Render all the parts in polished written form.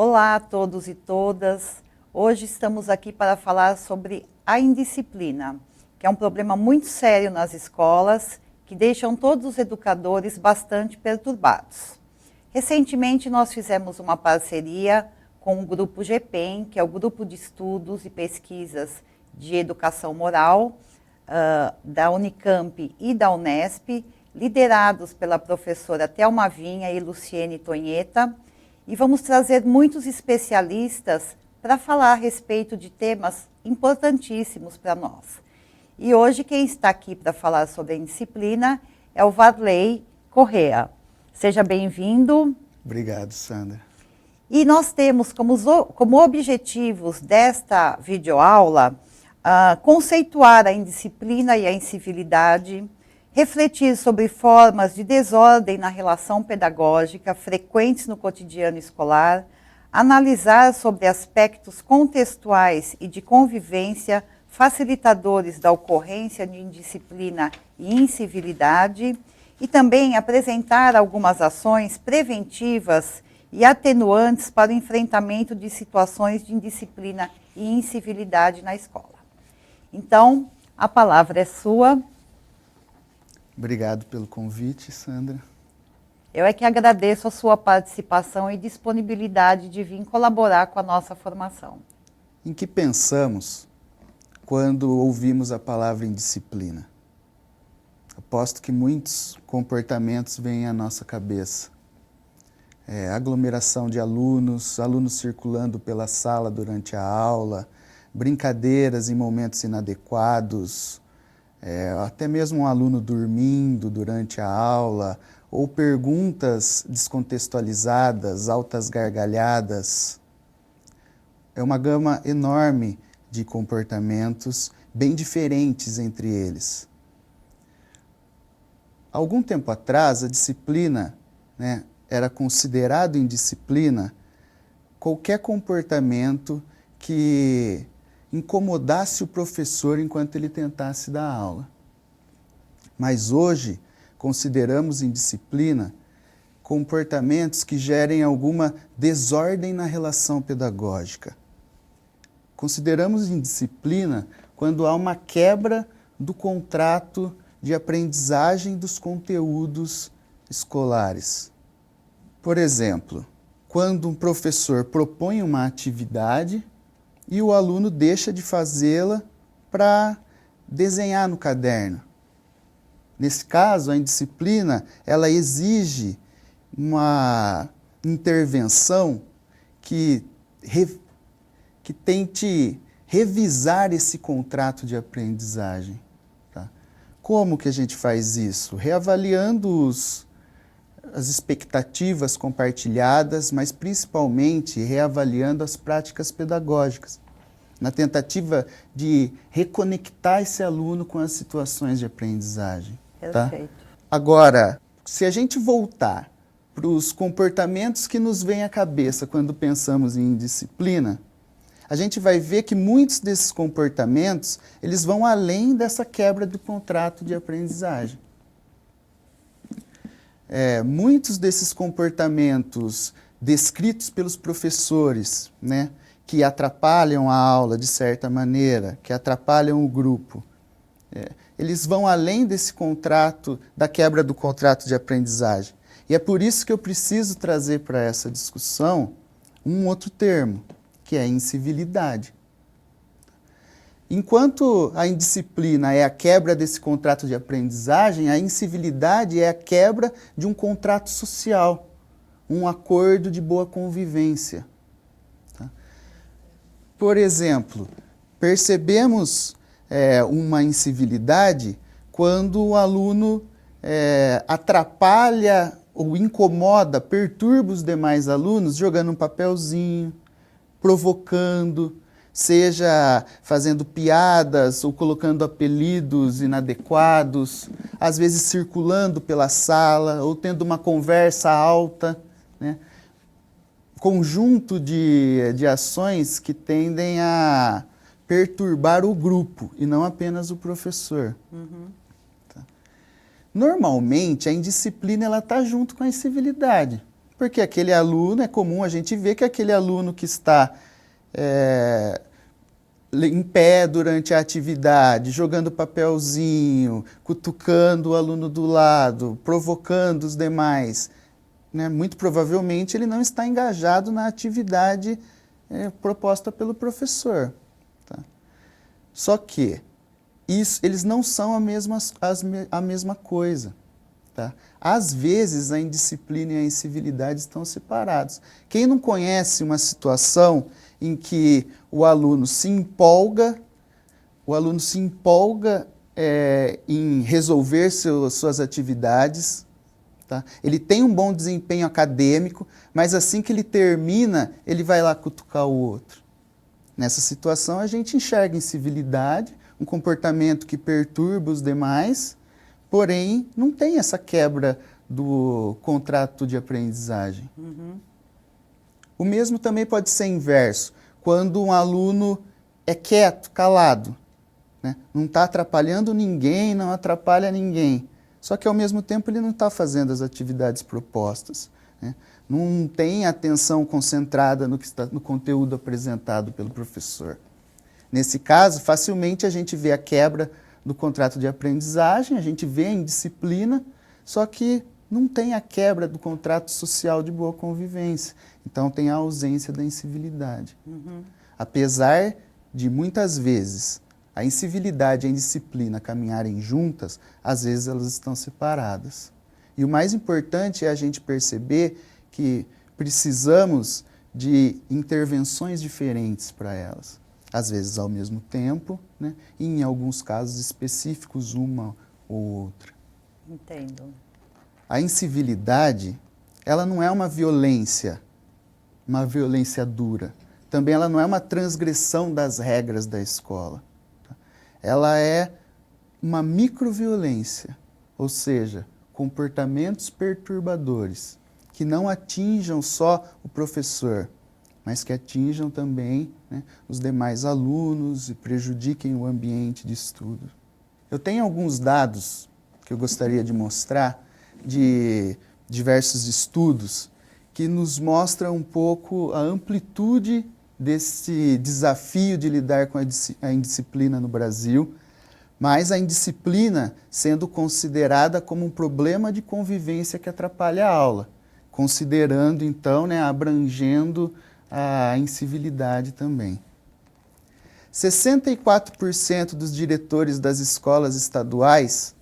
Olá a todos e todas. Hoje estamos aqui para falar sobre a indisciplina, que é um problema muito sério nas escolas, que deixam todos os educadores bastante perturbados. Recentemente nós fizemos uma parceria com o Grupo GPEM, que é o Grupo de Estudos e Pesquisas de Educação Moral, da Unicamp e da Unesp, liderados pela professora Thelma Vinha e Luciene Tonheta, e vamos trazer muitos especialistas para falar a respeito de temas importantíssimos para nós. E hoje quem está aqui para falar sobre a indisciplina é o Varley Correa. Seja bem-vindo. Obrigado, Sandra. E nós temos como objetivos desta videoaula conceituar a indisciplina e a incivilidade, refletir sobre formas de desordem na relação pedagógica frequentes no cotidiano escolar, analisar sobre aspectos contextuais e de convivência facilitadores da ocorrência de indisciplina e incivilidade e também apresentar algumas ações preventivas e atenuantes para o enfrentamento de situações de indisciplina e incivilidade na escola. Então, a palavra é sua. Obrigado pelo convite, Sandra. Eu é que agradeço a sua participação e disponibilidade de vir colaborar com a nossa formação. Em que pensamos quando ouvimos a palavra indisciplina? Aposto que muitos comportamentos vêm à nossa cabeça. Aglomeração de alunos circulando pela sala durante a aula, brincadeiras em momentos inadequados, até mesmo um aluno dormindo durante a aula, ou perguntas descontextualizadas, altas gargalhadas. É uma gama enorme de comportamentos bem diferentes entre eles. Algum tempo atrás, a disciplina, era considerado indisciplina qualquer comportamento que incomodasse o professor enquanto ele tentasse dar aula. Mas hoje, consideramos indisciplina comportamentos que gerem alguma desordem na relação pedagógica. Consideramos indisciplina quando há uma quebra do contrato de aprendizagem dos conteúdos escolares. Por exemplo, quando um professor propõe uma atividade e o aluno deixa de fazê-la para desenhar no caderno. Nesse caso, a indisciplina, ela exige uma intervenção que tente revisar esse contrato de aprendizagem. Tá? Como que a gente faz isso? Reavaliando as expectativas compartilhadas, mas principalmente reavaliando as práticas pedagógicas, na tentativa de reconectar esse aluno com as situações de aprendizagem. Perfeito. Tá? Agora, se a gente voltar para os comportamentos que nos vêm à cabeça quando pensamos em indisciplina, a gente vai ver que muitos desses comportamentos, eles vão além dessa quebra do contrato de aprendizagem. Muitos desses comportamentos descritos pelos professores, que atrapalham a aula de certa maneira, que atrapalham o grupo, eles vão além desse contrato, da quebra do contrato de aprendizagem. E é por isso que eu preciso trazer para essa discussão um outro termo, que é incivilidade. Enquanto a indisciplina é a quebra desse contrato de aprendizagem, a incivilidade é a quebra de um contrato social, um acordo de boa convivência. Tá? Por exemplo, percebemos uma incivilidade quando o aluno atrapalha ou incomoda, perturba os demais alunos jogando um papelzinho, provocando, seja fazendo piadas ou colocando apelidos inadequados, às vezes circulando pela sala ou tendo uma conversa alta, Conjunto de ações que tendem a perturbar o grupo e não apenas o professor. Uhum. Tá? Normalmente, a indisciplina está junto com a incivilidade. Porque aquele aluno, é comum a gente ver que aquele aluno que está em pé durante a atividade, jogando papelzinho, cutucando o aluno do lado, provocando os demais, né? Muito provavelmente ele não está engajado na atividade proposta pelo professor. Tá? Só que eles não são a mesma coisa. Tá? Às vezes a indisciplina e a incivilidade estão separados. Quem não conhece uma situação em que o aluno se empolga em resolver suas atividades, tá? Ele tem um bom desempenho acadêmico, mas assim que ele termina, ele vai lá cutucar o outro. Nessa situação a gente enxerga incivilidade, um comportamento que perturba os demais, porém não tem essa quebra do contrato de aprendizagem. Uhum. O mesmo também pode ser inverso, quando um aluno é quieto, calado, né? Não está atrapalhando ninguém, não atrapalha ninguém, só que ao mesmo tempo ele não está fazendo as atividades propostas, né? Não tem atenção concentrada no conteúdo apresentado pelo professor. Nesse caso, facilmente a gente vê a quebra do contrato de aprendizagem, a gente vê a indisciplina, só que não tem a quebra do contrato social de boa convivência. Então tem a ausência da incivilidade. Uhum. Apesar de muitas vezes a incivilidade e a indisciplina caminharem juntas, às vezes elas estão separadas. E o mais importante é a gente perceber que precisamos de intervenções diferentes para elas. Às vezes ao mesmo tempo, né? E em alguns casos específicos, uma ou outra. Entendo. A incivilidade, ela não é uma violência dura. Também ela não é uma transgressão das regras da escola. Ela é uma microviolência, ou seja, comportamentos perturbadores que não atinjam só o professor, mas que atinjam também, né, os demais alunos e prejudiquem o ambiente de estudo. Eu tenho alguns dados que eu gostaria de mostrar de diversos estudos que nos mostram um pouco a amplitude desse desafio de lidar com a indisciplina no Brasil, mas a indisciplina sendo considerada como um problema de convivência que atrapalha a aula, considerando então, né, abrangendo a incivilidade também. 64% dos diretores das escolas estaduais,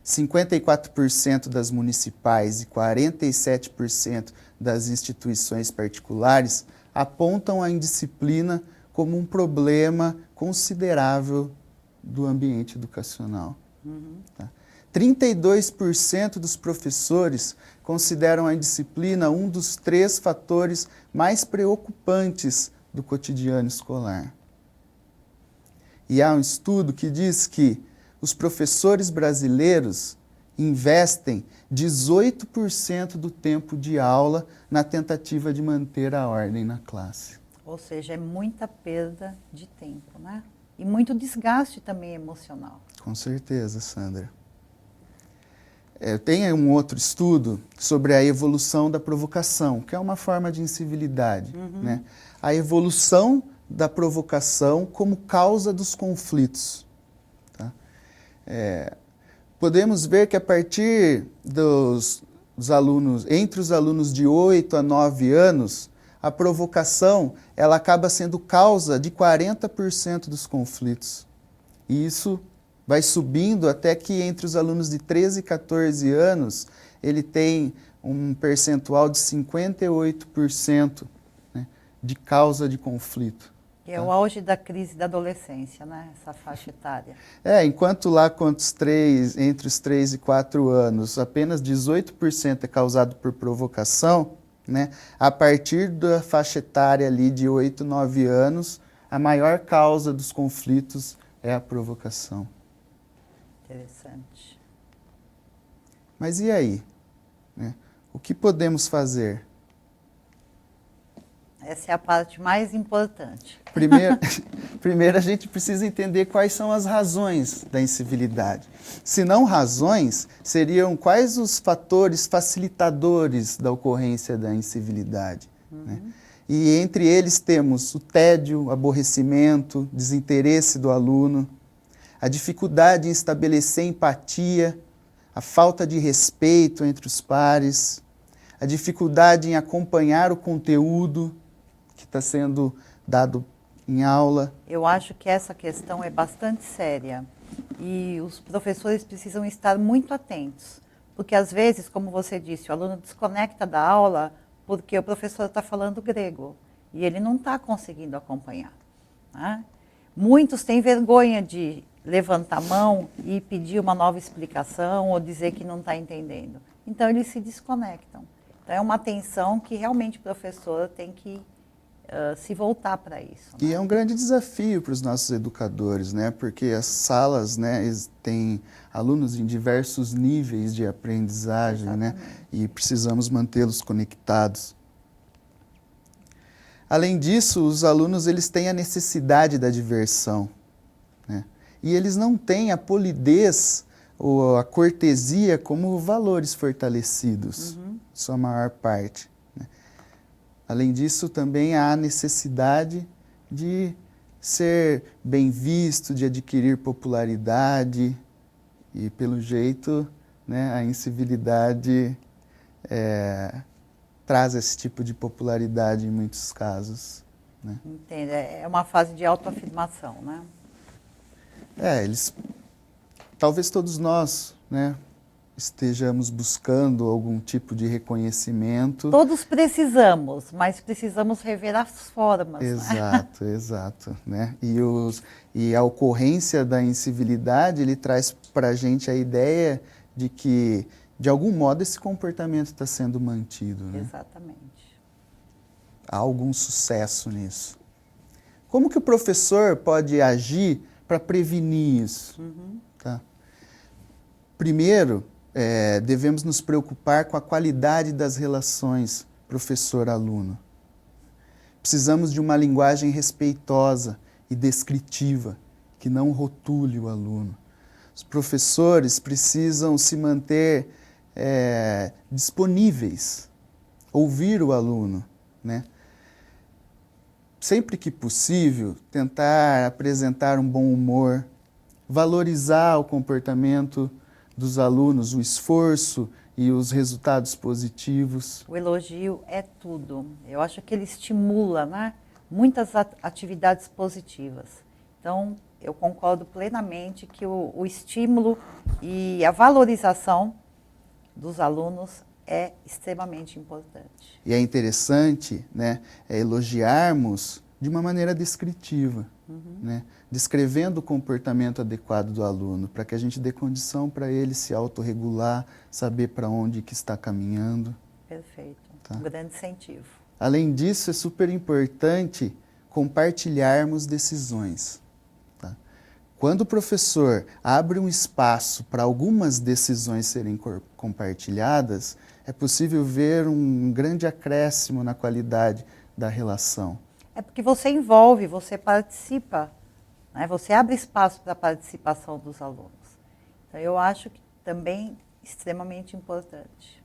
54% das municipais e 47% das instituições particulares apontam a indisciplina como um problema considerável do ambiente educacional. Uhum. Tá? 32% dos professores consideram a indisciplina um dos 3 fatores mais preocupantes do cotidiano escolar. E há um estudo que diz que os professores brasileiros investem 18% do tempo de aula na tentativa de manter a ordem na classe. Ou seja, é muita perda de tempo, né? E muito desgaste também emocional. Com certeza, Sandra. Tem um outro estudo sobre a evolução da provocação, que é uma forma de incivilidade. Uhum. Né? A evolução da provocação como causa dos conflitos. Tá? Podemos ver que a partir dos alunos, entre os alunos de 8 a 9 anos, a provocação ela acaba sendo causa de 40% dos conflitos. E isso vai subindo até que entre os alunos de 13 e 14 anos, ele tem um percentual de 58%, né, de causa de conflito. Que é o auge da crise da adolescência, né? Essa faixa etária. Enquanto lá entre os 3 e 4 anos, apenas 18% é causado por provocação, né? A partir da faixa etária ali de 8, 9 anos, a maior causa dos conflitos é a provocação. Interessante. Mas e aí? Né? O que podemos fazer? Essa é a parte mais importante. Primeiro a gente precisa entender quais são as razões da incivilidade. Se não razões, seriam quais os fatores facilitadores da ocorrência da incivilidade, né? E entre eles temos o tédio, o aborrecimento, desinteresse do aluno, a dificuldade em estabelecer empatia, a falta de respeito entre os pares, a dificuldade em acompanhar o conteúdo que está sendo dado em aula. Eu acho que essa questão é bastante séria e os professores precisam estar muito atentos, porque às vezes, como você disse, o aluno desconecta da aula porque o professor está falando grego e ele não está conseguindo acompanhar, né? Muitos têm vergonha de levantar a mão e pedir uma nova explicação ou dizer que não está entendendo. Então, eles se desconectam. Então, é uma atenção que realmente o professor tem que se voltar para isso, né? E é um grande desafio para os nossos educadores, né? Porque as salas, né, têm alunos em diversos níveis de aprendizagem, né? E precisamos mantê-los conectados. Além disso, os alunos eles têm a necessidade da diversão, né? E eles não têm a polidez ou a cortesia como valores fortalecidos, sua maior parte. Além disso, também há a necessidade de ser bem visto, de adquirir popularidade e, pelo jeito, né, a incivilidade traz esse tipo de popularidade em muitos casos, né? Entende? É uma fase de autoafirmação, né? Talvez todos nós, né, estejamos buscando algum tipo de reconhecimento. Todos precisamos, mas precisamos rever as formas. Exato, né? Exato. Né? E a ocorrência da incivilidade, ele traz para a gente a ideia de que, de algum modo, esse comportamento está sendo mantido, né? Exatamente. Há algum sucesso nisso. Como que o professor pode agir para prevenir isso? Tá? Primeiro, devemos nos preocupar com a qualidade das relações professor-aluno. Precisamos de uma linguagem respeitosa e descritiva, que não rotule o aluno. Os professores precisam se manter disponíveis, ouvir o aluno, né? Sempre que possível, tentar apresentar um bom humor, valorizar o comportamento dos alunos, o esforço e os resultados positivos. O elogio é tudo. Eu acho que ele estimula, né, muitas atividades positivas. Então, eu concordo plenamente que o estímulo e a valorização dos alunos é extremamente importante. E é interessante, né, elogiarmos de uma maneira descritiva, né, descrevendo o comportamento adequado do aluno, para que a gente dê condição para ele se autorregular, saber para onde que está caminhando. Perfeito. Tá? Um grande incentivo. Além disso, é super importante compartilharmos decisões. Tá? Quando o professor abre um espaço para algumas decisões serem compartilhadas, é possível ver um grande acréscimo na qualidade da relação. É porque você envolve, você participa, né? Você abre espaço para a participação dos alunos. Então, eu acho que também extremamente importante.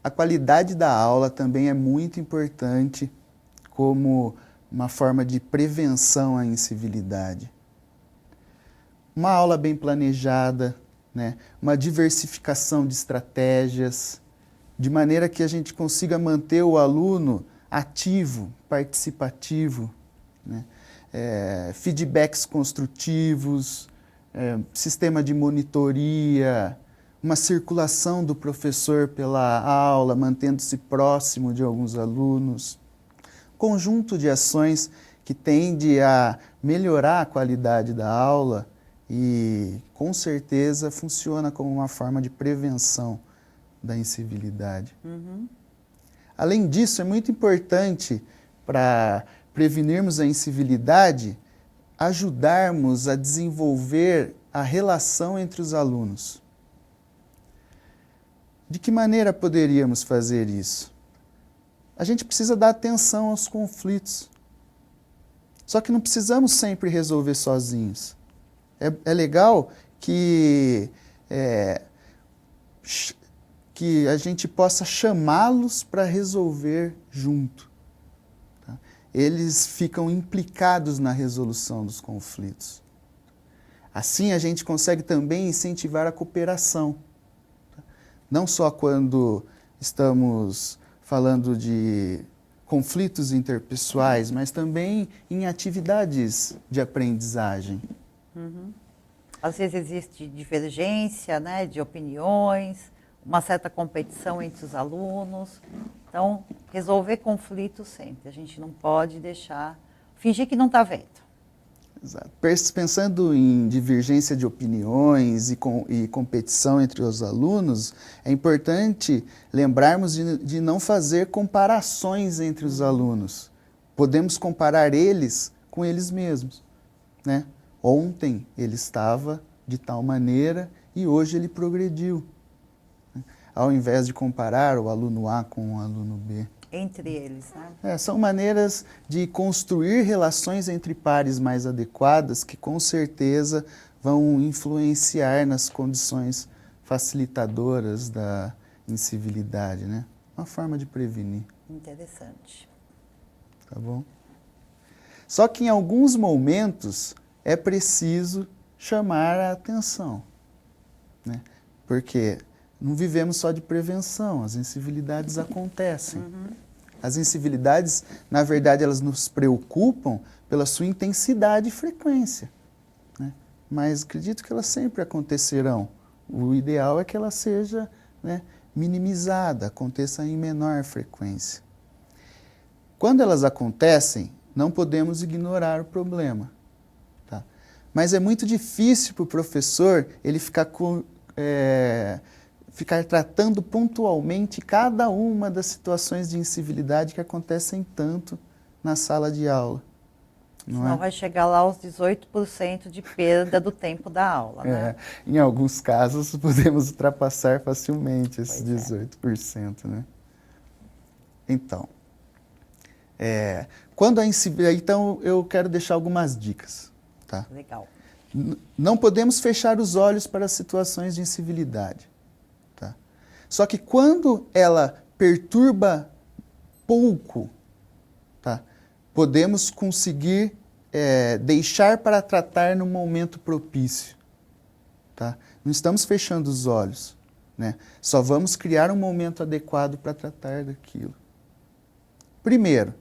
A qualidade da aula também é muito importante como uma forma de prevenção à incivilidade. Uma aula bem planejada, né? Uma diversificação de estratégias, de maneira que a gente consiga manter o aluno ativo, participativo, né? Feedbacks construtivos, sistema de monitoria, uma circulação do professor pela aula, mantendo-se próximo de alguns alunos. Conjunto de ações que tende a melhorar a qualidade da aula e, com certeza, funciona como uma forma de prevenção da incivilidade. Além disso, é muito importante, para prevenirmos a incivilidade, ajudarmos a desenvolver a relação entre os alunos. De que maneira poderíamos fazer isso? a gente precisa dar atenção aos conflitos. Só que não precisamos sempre resolver sozinhos. É legal que a gente possa chamá-los para resolver junto. Tá? Eles ficam implicados na resolução dos conflitos. Assim a gente consegue também incentivar a cooperação. Tá? Não só quando estamos falando de conflitos interpessoais, mas também em atividades de aprendizagem. Uhum. Às vezes existe divergência, né, de opiniões, uma certa competição entre os alunos. Então, resolver conflitos sempre. A gente não pode fingir que não está vendo. Exato. Pensando em divergência de opiniões e competição entre os alunos, é importante lembrarmos de não fazer comparações entre os alunos. Podemos comparar eles com eles mesmos, né? Ontem ele estava de tal maneira e hoje ele progrediu. Ao invés de comparar o aluno A com o aluno B. Entre eles, né? São maneiras de construir relações entre pares mais adequadas que com certeza vão influenciar nas condições facilitadoras da incivilidade, né? Uma forma de prevenir. Interessante. Tá bom? Só que em alguns momentos é preciso chamar a atenção, né? Porque não vivemos só de prevenção, as incivilidades acontecem. Uhum. As incivilidades, na verdade, elas nos preocupam pela sua intensidade e frequência, né? Mas acredito que elas sempre acontecerão. O ideal é que ela seja, né, minimizada, aconteça em menor frequência. Quando elas acontecem, não podemos ignorar o problema. Tá? Mas é muito difícil para o professor ele ficar tratando pontualmente cada uma das situações de incivilidade que acontecem tanto na sala de aula. Senão vai chegar lá aos 18% de perda do tempo da aula, né? Em alguns casos podemos ultrapassar facilmente esses 18%, né? Então, quando a incivilidade... Então, eu quero deixar algumas dicas. Tá? Legal. Não podemos fechar os olhos para situações de incivilidade. Só que quando ela perturba pouco, tá, podemos conseguir deixar para tratar no momento propício. Tá? Não estamos fechando os olhos, né? Só vamos criar um momento adequado para tratar daquilo. Primeiro,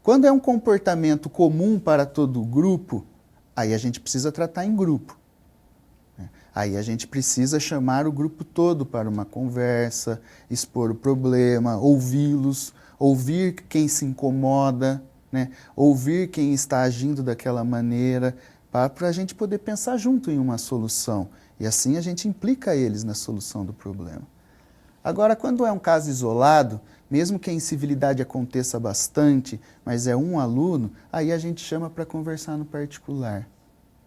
quando é um comportamento comum para todo o grupo, aí a gente precisa tratar em grupo. Aí a gente precisa chamar o grupo todo para uma conversa, expor o problema, ouvi-los, ouvir quem se incomoda, né? Ouvir quem está agindo daquela maneira, para a gente poder pensar junto em uma solução. E assim a gente implica eles na solução do problema. Agora, quando é um caso isolado, mesmo que a incivilidade aconteça bastante, mas é um aluno, aí a gente chama para conversar no particular.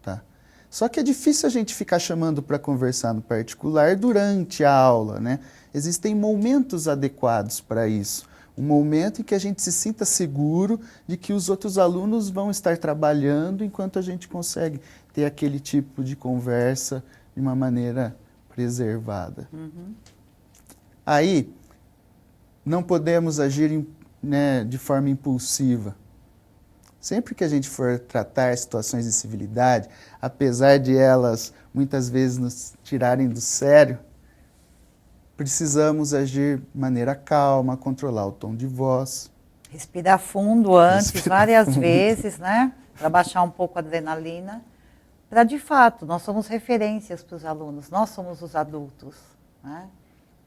Tá? Só que é difícil a gente ficar chamando para conversar no particular durante a aula, né? Existem momentos adequados para isso. Um momento em que a gente se sinta seguro de que os outros alunos vão estar trabalhando enquanto a gente consegue ter aquele tipo de conversa de uma maneira preservada. Uhum. Aí, não podemos agir, né, de forma impulsiva. Sempre que a gente for tratar situações de civilidade, apesar de elas muitas vezes nos tirarem do sério, precisamos agir de maneira calma, controlar o tom de voz. Respirar fundo antes, várias vezes, né? Para baixar um pouco a adrenalina. Para, de fato, nós somos referências para os alunos, nós somos os adultos, né?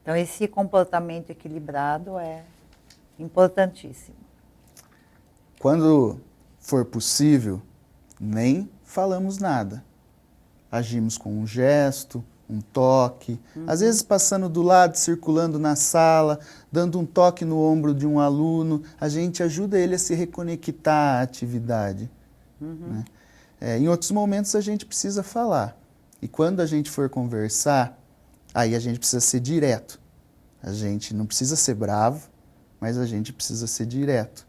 Então, esse comportamento equilibrado é importantíssimo. Quando for possível, nem falamos nada. Agimos com um gesto, um toque, às vezes passando do lado, circulando na sala, dando um toque no ombro de um aluno, a gente ajuda ele a se reconectar à atividade. Né? Em outros momentos a gente precisa falar. E quando a gente for conversar, aí a gente precisa ser direto. A gente não precisa ser bravo, mas a gente precisa ser direto.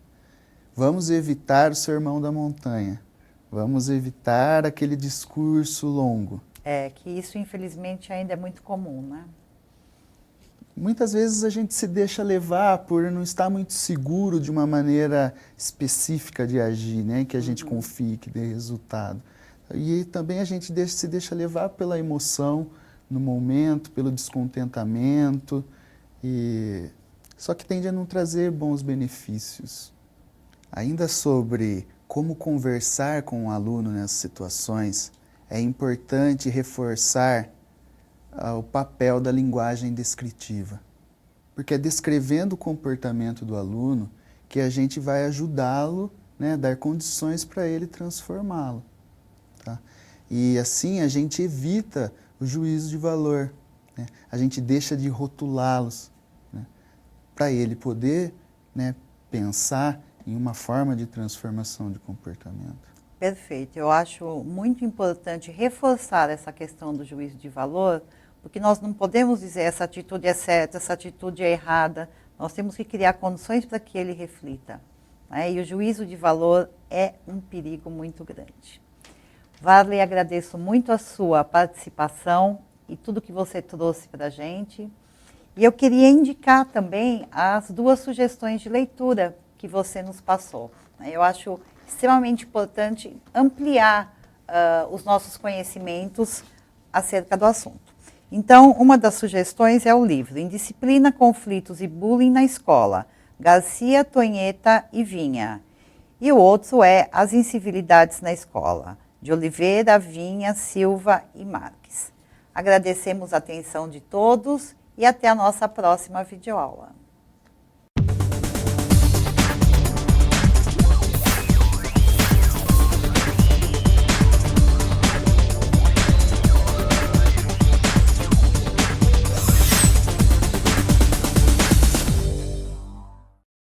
Vamos evitar o sermão da montanha. Vamos evitar aquele discurso longo. Que isso infelizmente ainda é muito comum, né? Muitas vezes a gente se deixa levar por não estar muito seguro de uma maneira específica de agir, né? Que a gente confie, que dê resultado. E também a gente se deixa levar pela emoção no momento, pelo descontentamento, só que tende a não trazer bons benefícios. Ainda sobre como conversar com o aluno nessas situações, é importante reforçar o papel da linguagem descritiva. Porque é descrevendo o comportamento do aluno que a gente vai ajudá-lo, né, dar condições para ele transformá-lo. Tá? E assim a gente evita o juízo de valor, né? A gente deixa de rotulá-los, né, para ele poder, né, pensar em uma forma de transformação de comportamento. Perfeito. Eu acho muito importante reforçar essa questão do juízo de valor, porque nós não podemos dizer essa atitude é certa, essa atitude é errada. Nós temos que criar condições para que ele reflita, né? E o juízo de valor é um perigo muito grande. Varley, agradeço muito a sua participação e tudo que você trouxe para a gente. E eu queria indicar também as 2 sugestões de leitura que você nos passou. Eu acho extremamente importante ampliar os nossos conhecimentos acerca do assunto. Então, uma das sugestões é o livro Indisciplina, Conflitos e Bullying na Escola, Garcia, Tonheta e Vinha. E o outro é As Incivilidades na Escola, de Oliveira, Vinha, Silva e Marques. Agradecemos a atenção de todos e até a nossa próxima videoaula.